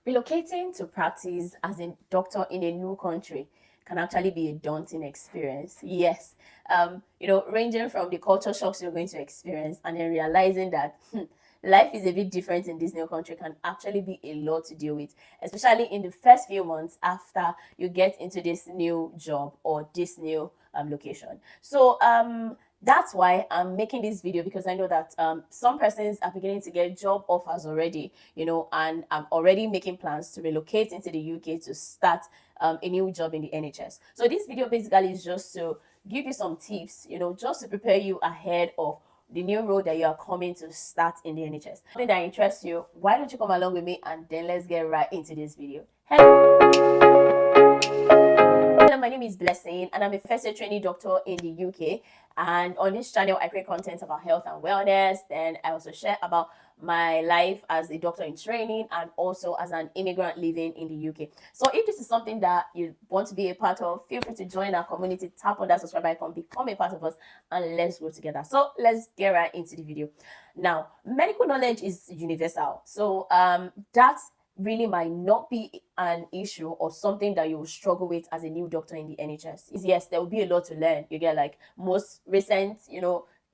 Relocating to practice as a doctor in a new country can actually be a daunting experience. Yes, ranging from the culture shocks you're going to experience and then realizing that life is a bit different in this new country can actually be a lot to deal with, especially in the first few months after you get into this new job or this new location. So that's why I'm making this video, because I know that some persons are beginning to get job offers already, and I'm already making plans to relocate into the UK to start a new job in the NHS. So this video basically is just to give you some tips, just to prepare you ahead of the new role that you are coming to start in the NHS. Something that interests you, why don't you come along with me and then let's get right into this video. Hello, my name is Blessing and I'm a first year trainee doctor in the UK, and on this channel I create content about health and wellness. Then I also share about my life as a doctor in training and also as an immigrant living in the UK. So if this is something that you want to be a part of, feel free to join our community, tap on that subscribe icon, become a part of us, and let's grow together. So let's get right into the video. Now, medical knowledge is universal, so that's really might not be an issue or something that you will struggle with as a new doctor in the NHS. Yes, there will be a lot to learn. You get like most recent,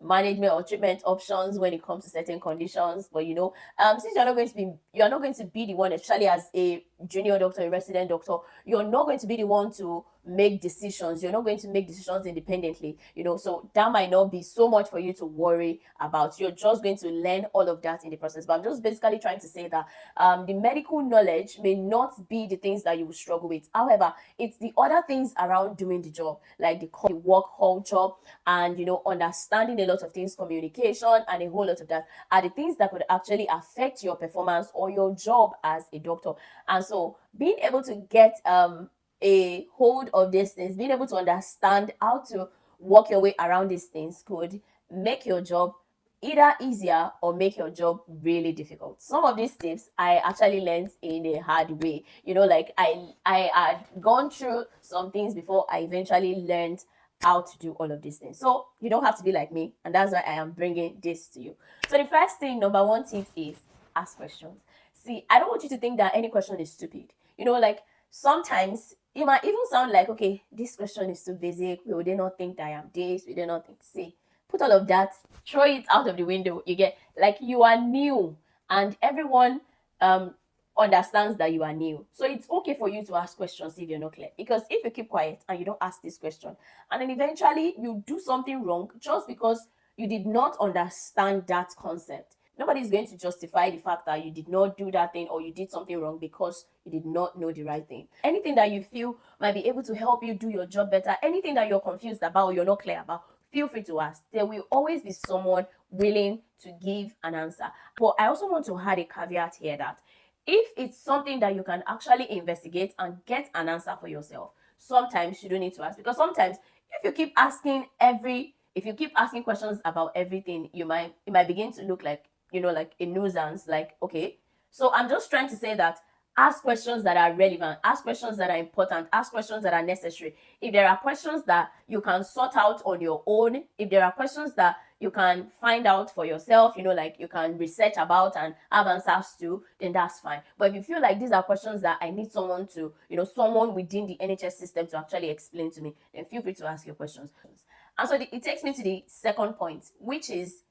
management or treatment options when it comes to certain conditions. But since you're not going to be the one, especially as a junior doctor, a resident doctor, you're not going to be the one to make decisions. You're not going to make decisions independently, so that might not be so much for you to worry about. You're just going to learn all of that in the process. But I'm just basically trying to say that the medical knowledge may not be the things that you will struggle with. However, it's the other things around doing the job, like the work culture and understanding a lot of things, communication and a whole lot of that are the things that could actually affect your performance or your job as a doctor. And so being able to get a hold of these things, being able to understand how to work your way around these things could make your job either easier or make your job really difficult. Some of these tips I actually learned in a hard way. Like I had gone through some things before I eventually learned how to do all of these things. So you don't have to be like me, and that's why I am bringing this to you. So the first thing, number one tip, is ask questions. See, I don't want you to think that any question is stupid. Like sometimes it might even sound like, okay, this question is too basic. Will they not think that I am this? Will they not think? See, put all of that, throw it out of the window. You get, like, you are new and everyone understands that you are new. So it's okay for you to ask questions if you're not clear. Because if you keep quiet and you don't ask this question, and then eventually you do something wrong just because you did not understand that concept, nobody is going to justify the fact that you did not do that thing or you did something wrong because you did not know the right thing. Anything that you feel might be able to help you do your job better, anything that you're confused about or you're not clear about, feel free to ask. There will always be someone willing to give an answer. But I also want to add a caveat here that if it's something that you can actually investigate and get an answer for yourself, sometimes you don't need to ask. Because sometimes if you keep asking questions about everything, it might begin to look like like a nuisance. Like, okay, so I'm just trying to say that ask questions that are relevant, ask questions that are important, ask questions that are necessary. If there are questions that you can sort out on your own, if there are questions that you can find out for yourself, like you can research about and have answers to, then that's fine. But if you feel like these are questions that I need someone to, someone within the NHS system to actually explain to me, then feel free to ask your questions. And so it takes me to the second point, which is,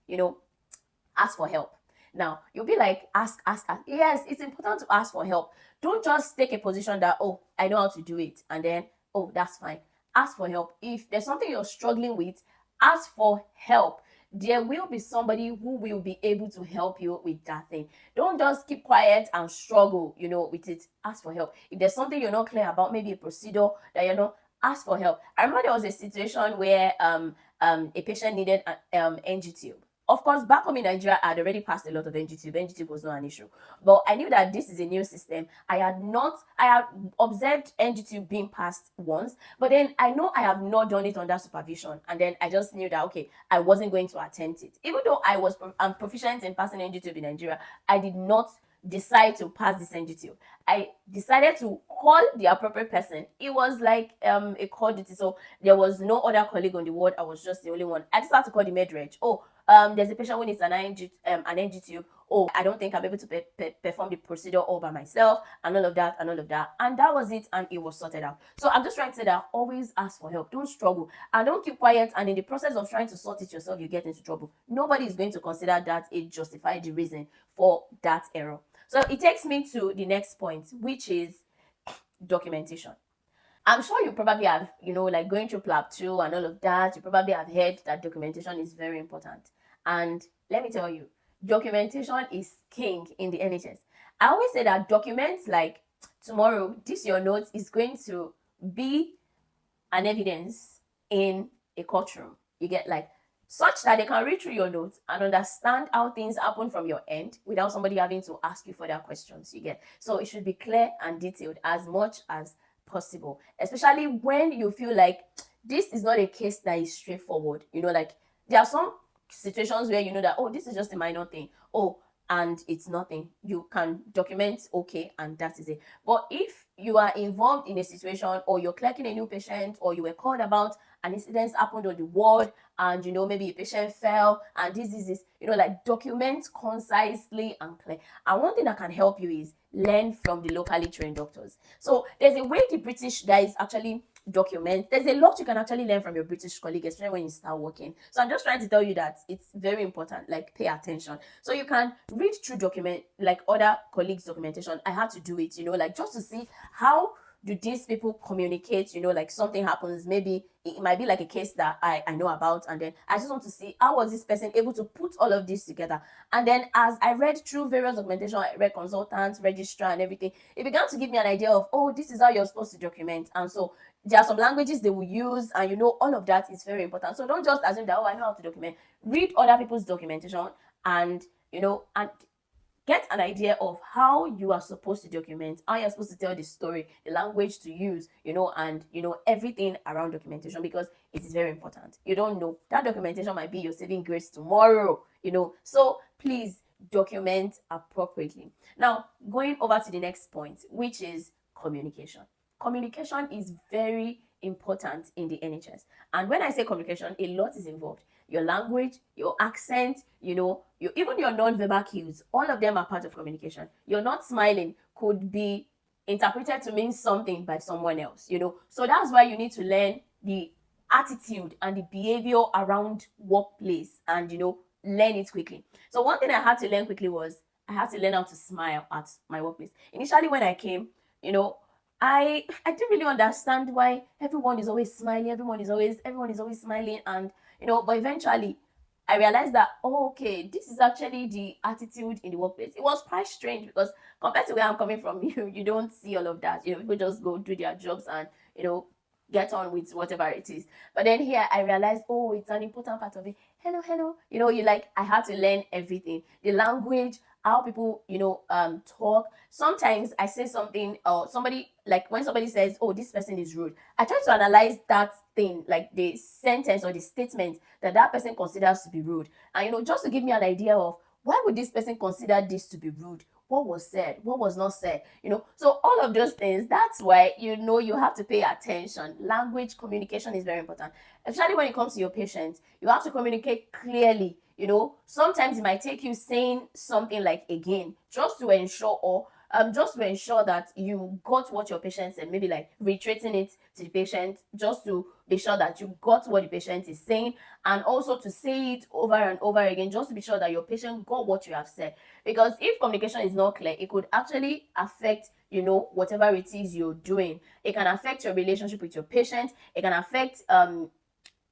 ask for help. Now, you'll be like, ask. Yes, it's important to ask for help. Don't just take a position that, oh, I know how to do it, and then, oh, that's fine. Ask for help. If there's something you're struggling with, ask for help. There will be somebody who will be able to help you with that thing. Don't just keep quiet and struggle, with it. Ask for help. If there's something you're not clear about, maybe a procedure that ask for help. I remember there was a situation where a patient needed an NG tube. Of course, back home in Nigeria, I had already passed a lot of NG tube. NG tube was not an issue. But I knew that this is a new system. I had observed NG tube being passed once, but then I know I have not done it under supervision. And then I just knew that, okay, I wasn't going to attempt it. Even though I'm proficient in passing NG tube in Nigeria, I did not decide to pass this NG tube. I decided to call the appropriate person. It was like a call duty, so there was no other colleague on the ward. I was just the only one. I decided to call the med reg. Oh, there's a patient who needs an NG tube. Oh, I don't think I'm able to perform the procedure all by myself, and all of that, and all of that. And that was it, and it was sorted out. So I'm just trying to say that always ask for help. Don't struggle, and don't keep quiet. And in the process of trying to sort it yourself, you get into trouble. Nobody is going to consider that it justified the reason for that error. So it takes me to the next point, which is documentation. I'm sure you probably have, like going through PLAB 2 and all of that, you probably have heard that documentation is very important. And let me tell you, documentation is king in the NHS. I always say that documents like tomorrow, this your notes is going to be an evidence in a courtroom. You get like such that they can read through your notes and understand how things happen from your end without somebody having to ask you further questions. You get so it should be clear and detailed as much as possible, especially when you feel like this is not a case that is straightforward. Like there are some situations where you know that, oh, this is just a minor thing. Oh, and it's nothing. You can document, okay, and that is it. But if you are involved in a situation, or you're clerking a new patient, or you were called about an incident happened on the ward, and maybe a patient fell, and this, like document concisely and clear. And one thing that can help you is learn from the locally trained doctors. So there's a way the British guys actually document. There's a lot you can actually learn from your British colleague, especially when you start working. So I'm just trying to tell you that it's very important, like pay attention. So you can read through document, like other colleagues' documentation. I had to do it, like just to see how do these people communicate, like something happens, maybe it might be like a case that I know about, and then I just want to see how was this person able to put all of this together. And then as I read through various documentation, I read consultants, registrar and everything, it began to give me an idea of, oh, this is how you're supposed to document. And so there are some languages they will use, and all of that is very important. So don't just assume that, oh, I know how to document. Read other people's documentation, and and get an idea of how you are supposed to document, how you're supposed to tell the story, the language to use, and everything around documentation, because it is very important. You don't know, that documentation might be your saving grace tomorrow, so please document appropriately. Now, going over to the next point, which is communication. Communication is very important in the NHS. And when I say communication, a lot is involved. Your language, your accent, even your non-verbal cues, all of them are part of communication. You're not smiling could be interpreted to mean something by someone else, So that's why you need to learn the attitude and the behavior around workplace, and learn it quickly. So one thing I had to learn quickly was I had to learn how to smile at my workplace. Initially, when I came, I didn't really understand why everyone is always smiling, everyone is always smiling, and but eventually I realized that, oh, okay, this is actually the attitude in the workplace. It was quite strange because compared to where I'm coming from, you don't see all of that. People just go do their jobs and get on with whatever it is. But then here I realized, oh, it's an important part of it. Hello, hello. I had to learn everything. The language, how people, talk. Sometimes I say something, or somebody, like when somebody says, oh, this person is rude, I try to analyze that thing, like the sentence or the statement that person considers to be rude. And, just to give me an idea of why would this person consider this to be rude? What was said, what was not said, so all of those things. That's why you have to pay attention. Language communication is very important, especially when it comes to your patients. You have to communicate clearly. Sometimes it might take you saying something like again, just to ensure, or just to ensure that you got what your patient said, maybe like reiterating it to the patient, just to be sure that you got what the patient is saying, and also to say it over and over again, just to be sure that your patient got what you have said. Because if communication is not clear, it could actually affect whatever it is you're doing. It can affect your relationship with your patient. It can affect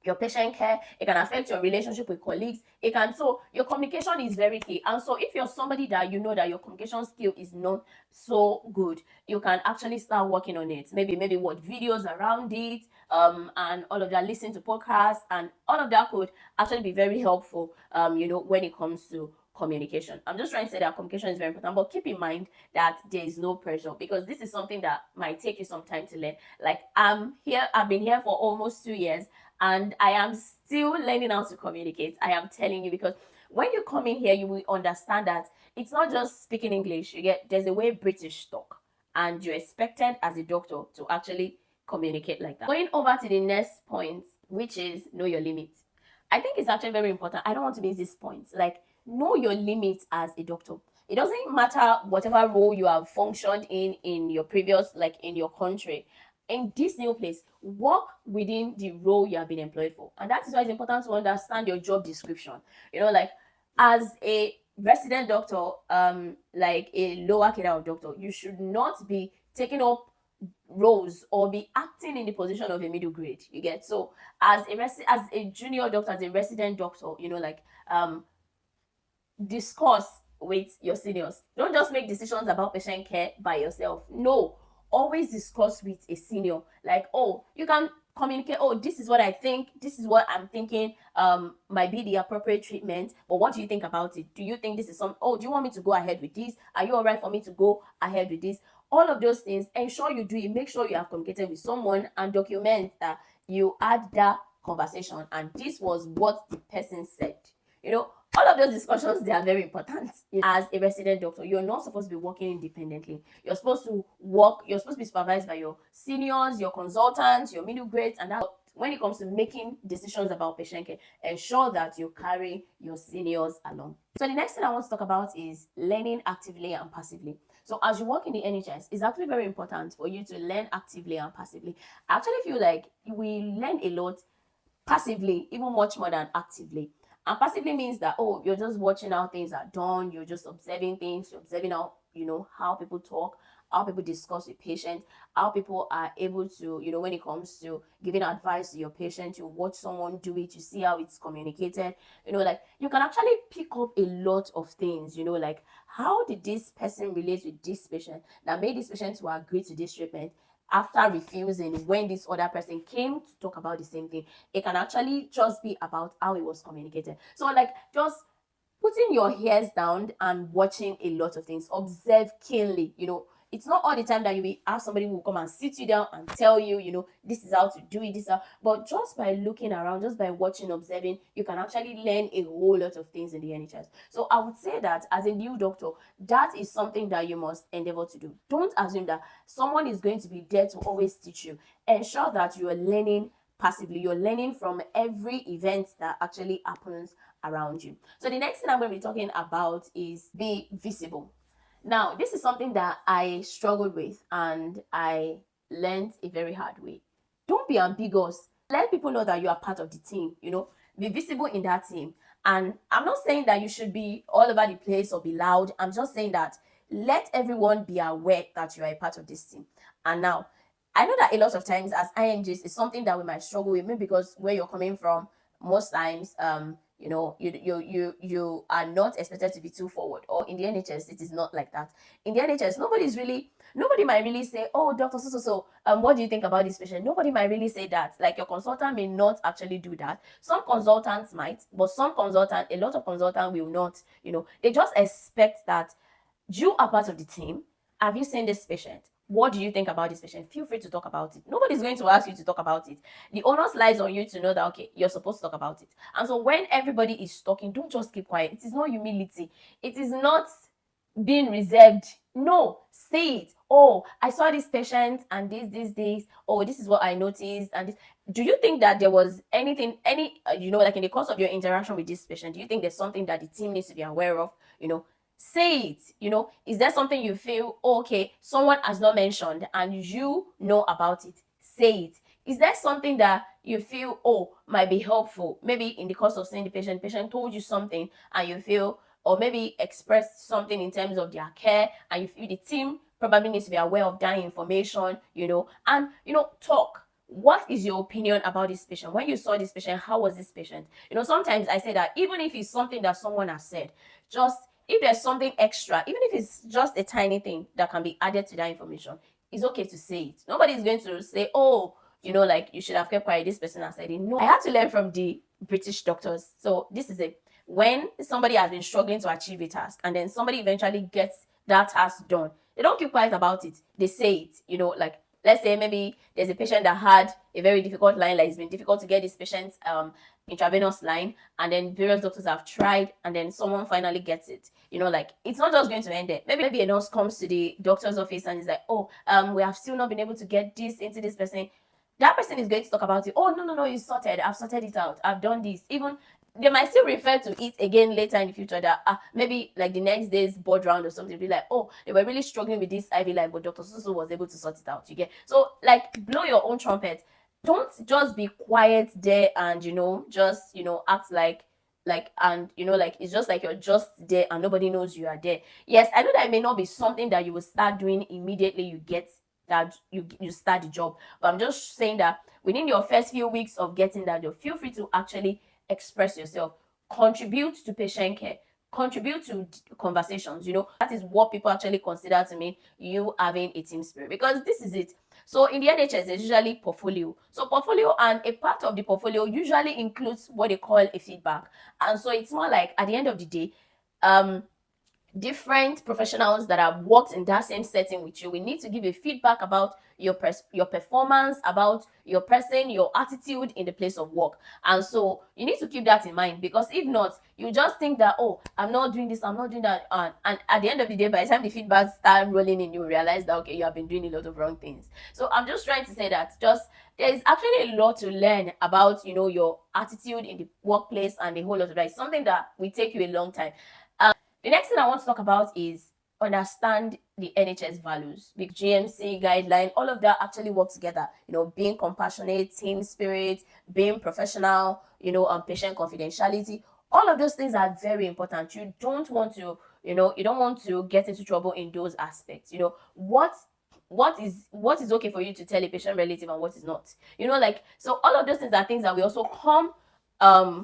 your patient care. It can affect your relationship with colleagues. So your communication is very key. And so if you're somebody that that your communication skill is not so good, you can actually start working on it. Maybe what videos around it, and all of that, listen to podcasts, and all of that could actually be very helpful, when it comes to communication. I'm just trying to say that communication is very important, but keep in mind that there is no pressure, because this is something that might take you some time to learn. Like I've been here for almost 2 years, and I am still learning how to communicate. I am telling you, because when you come in here, you will understand that it's not just speaking English. There's a way British talk, and you're expected as a doctor to actually communicate like that. Going over to the next point, which is know your limits. I think it's actually very important. I don't want to miss this point. Like, know your limits as a doctor. It doesn't matter whatever role you have functioned in your previous, like in your country. In this new place, work within the role you have been employed for. And that is why it's important to understand your job description. Like as a resident doctor, like a lower cadre of doctor, you should not be taking up roles or be acting in the position of a middle grade. You get? So as a junior doctor, as a resident doctor, like discuss with your seniors. Don't just make decisions about patient care by yourself. No, always discuss with a senior. Like, oh, you can communicate, oh, this is what I think, this is what I'm thinking might be the appropriate treatment, but what do you think about it? Do you think this is do you want me to go ahead with this? Are you all right for me to go ahead with this? All of those things, ensure you do it. Make sure you have communicated with someone and document that you had that conversation and this was what the person said. All of those discussions, they are very important. As a resident doctor, you're not supposed to be working independently. You're supposed to be supervised by your seniors, your consultants, your middle grades, and that when it comes to making decisions about patient care, ensure that you carry your seniors along. So the next thing I want to talk about is learning actively and passively. So as you work in the NHS, it's actually very important for you to learn actively and passively. I actually feel like we learn a lot passively, even much more than actively. And passively means that, you're just watching how things are done, you're just observing things, you're observing how people talk, how people discuss with patients, how people are able to, when it comes to giving advice to your patient, you watch someone do it, you see how it's communicated, like you can actually pick up a lot of things, like how did this person relate with this patient that made this patient to agree to this treatment after refusing when this other person came to talk about the same thing. It can actually just be about how it was communicated. So like just putting your ears down and watching a lot of things. Observe keenly. It's not all the time that you will have somebody who will come and sit you down and tell you, this is how to do it, but just by looking around, just by watching, observing, you can actually learn a whole lot of things in the NHS. So I would say that as a new doctor, that is something that you must endeavor to do. Don't assume that someone is going to be there to always teach you. Ensure that you are learning passively. You're learning from every event that actually happens around you. So the next thing I'm going to be talking about is be visible. Now, this is something that I struggled with and I learned a very hard way. Don't be ambiguous. Let people know that you are part of the team, be visible in that team. And I'm not saying that you should be all over the place or be loud. I'm just saying that let everyone be aware that you are a part of this team. And now, I know that a lot of times as INGs, it's something that we might struggle with, maybe because where you're coming from, most times, you are not expected to be too forward. Or in the NHS, it is not like that. In the NHS, nobody might really say, oh, doctor, what do you think about this patient? Nobody might really say that. Like your consultant may not actually do that. Some consultants might, but a lot of consultants will not. They just expect that you are part of the team. Have you seen this patient? What do you think about this patient? Feel free to talk about it. Nobody's going to ask you to talk about it. The onus lies on you to know that, okay, you're supposed to talk about it. And so when everybody is talking, don't just keep quiet. It is not humility. It is not being reserved. No, say it. Oh, I saw this patient and this. Oh, this is what I noticed. And this. Do you think that there was like in the course of your interaction with this patient, do you think there's something that the team needs to be aware of? Say it. Is there something you feel, okay, someone has not mentioned and you know about it? Say it. Is there something that you feel, might be helpful? Maybe in the course of seeing the patient told you something and you feel, or maybe expressed something in terms of their care and you feel the team probably needs to be aware of that information, and, talk. What is your opinion about this patient? When you saw this patient, how was this patient? Sometimes I say that even if it's something that someone has said, just if there's something extra, even if it's just a tiny thing that can be added to that information, it's okay to say it. Nobody's going to say, like you should have kept quiet, this person has said it. No, I had to learn from the British doctors. So this is it. When somebody has been struggling to achieve a task and then somebody eventually gets that task done, they don't keep quiet about it. They say it, like let's say maybe there's a patient that had a very difficult line, like it's been difficult to get this patient's intravenous line, and then various doctors have tried, and then someone finally gets it. Like it's not just going to end there. Maybe a nurse comes to the doctor's office and is like, we have still not been able to get this into this person. that person is going to talk about it. Oh, no, no, no, it's sorted. I've sorted it out. I've done this. Even they might still refer to it again later in the future that maybe like the next day's board round or something, be like, oh, they were really struggling with this IV line, but Dr. Susu was able to sort it out. You get, so like blow your own trumpet. Don't just be quiet there and just act like and like it's just like you're just there and nobody knows you are there. Yes, I know that it may not be something that you will start doing immediately you get that you start the job, but I'm just saying that within your first few weeks of getting that job, feel free to actually express yourself, contribute to patient care, contribute to conversations. That is what people actually consider to mean you having a team spirit, because this is it. So in the NHS, there's usually portfolio. So portfolio, and a part of the portfolio usually includes what they call a feedback. And so it's more like at the end of the day, different professionals that have worked in that same setting with you, we need to give a feedback about your performance, about your person, your attitude in the place of work. And so you need to keep that in mind, because if not, you just think that, oh, I'm not doing this, I'm not doing that, and at the end of the day, by the time the feedback start rolling in, you realize that, okay, you have been doing a lot of wrong things. So I'm just trying to say that just there is actually a lot to learn about your attitude in the workplace, and a whole lot of that. It's something that will take you a long time. The next thing I want to talk about is understand the NHS values. Big GMC guideline, all of that actually work together. Being compassionate, team spirit, being professional, patient confidentiality. All of those things are very important. You don't want to, you don't want to get into trouble in those aspects. What is okay for you to tell a patient relative and what is not. Like, so all of those things are things that we also come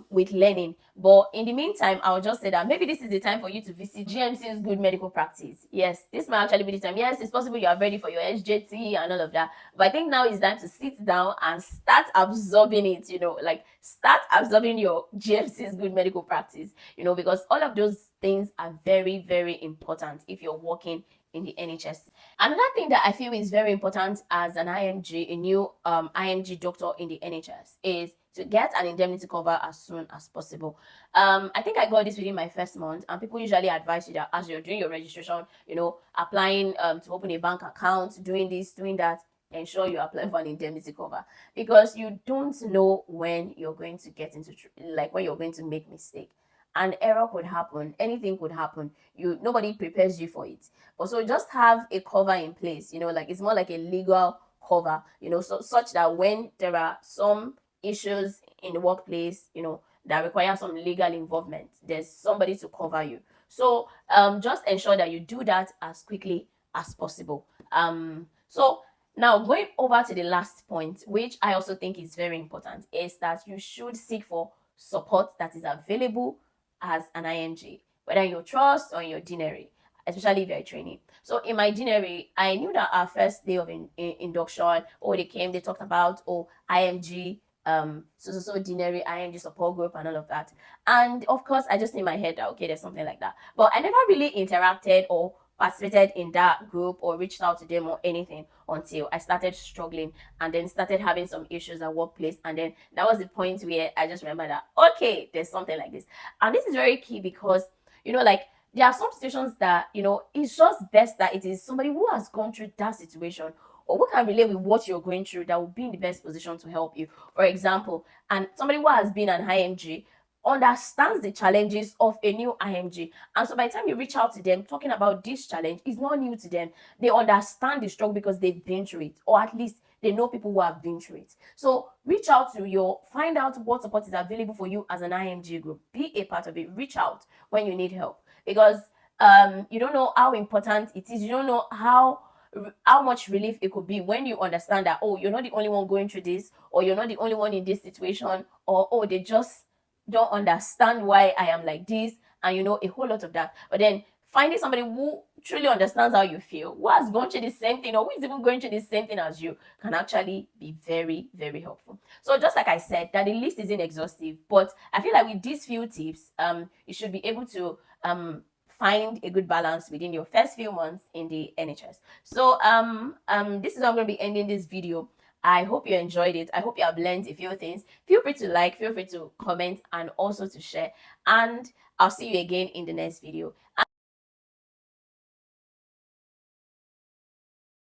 with learning. But in the meantime, I'll just say that maybe this is the time for you to visit GMC's good medical practice. Yes, this might actually be the time. Yes, it's possible you are ready for your SJT and all of that, but I think now is time to sit down and start absorbing it. Like start absorbing your GMC's good medical practice, because all of those things are very, very important if you're working in the NHS. Another thing that I feel is very important as an IMG, a new IMG doctor in the NHS, is to get an indemnity cover as soon as possible. I think I got this within my first month, and people usually advise you that as you're doing your registration, applying to open a bank account, doing this, doing that, ensure you apply for an indemnity cover, because you don't know when you're going to get into like when you're going to make mistake. An error could happen, anything could happen. Nobody prepares you for it. But so just have a cover in place, like it's more like a legal cover, so such that when there are some issues in the workplace, that require some legal involvement, there's somebody to cover you. So just ensure that you do that as quickly as possible. So now going over to the last point, which I also think is very important, is that you should seek for support that is available as an IMG, whether in your trust or in your deanery, especially if you're training. So in my deanery, I knew that our first day of induction, they came, they talked about, IMG, so deanery, IMG support group and all of that. And of course, I just in my head that, okay, there's something like that. But I never really interacted or participated in that group or reached out to them or anything until I started struggling and then started having some issues at workplace. And then that was the point where I just remember that, okay, there's something like this. And this is very key because, like, there are some situations that, it's just best that it is somebody who has gone through that situation or who can relate with what you're going through that will be in the best position to help you. For example, and somebody who has been an IMG understands the challenges of a new IMG. And so by the time you reach out to them talking about this challenge, it's not new to them. They understand the struggle because they've been through it, or at least they know people who have been through it. So reach out to find out what support is available for you as an IMG group. Be a part of it. Reach out when you need help, because you don't know how important it is. You don't know how much relief it could be when you understand that, oh, you're not the only one going through this, or you're not the only one in this situation, or, oh, they just don't understand why I am like this, and a whole lot of that. But then finding somebody who truly understands how you feel, who has gone through the same thing, or who is even going through the same thing as you, can actually be very, very helpful. So just like I said, that the list isn't exhaustive, but I feel like with these few tips, you should be able to find a good balance within your first few months in the NHS. So this is how I'm going to be ending this video. I hope you enjoyed it. I hope you have learned a few things. Feel free to like, feel free to comment, and also to share. And I'll see you again in the next video.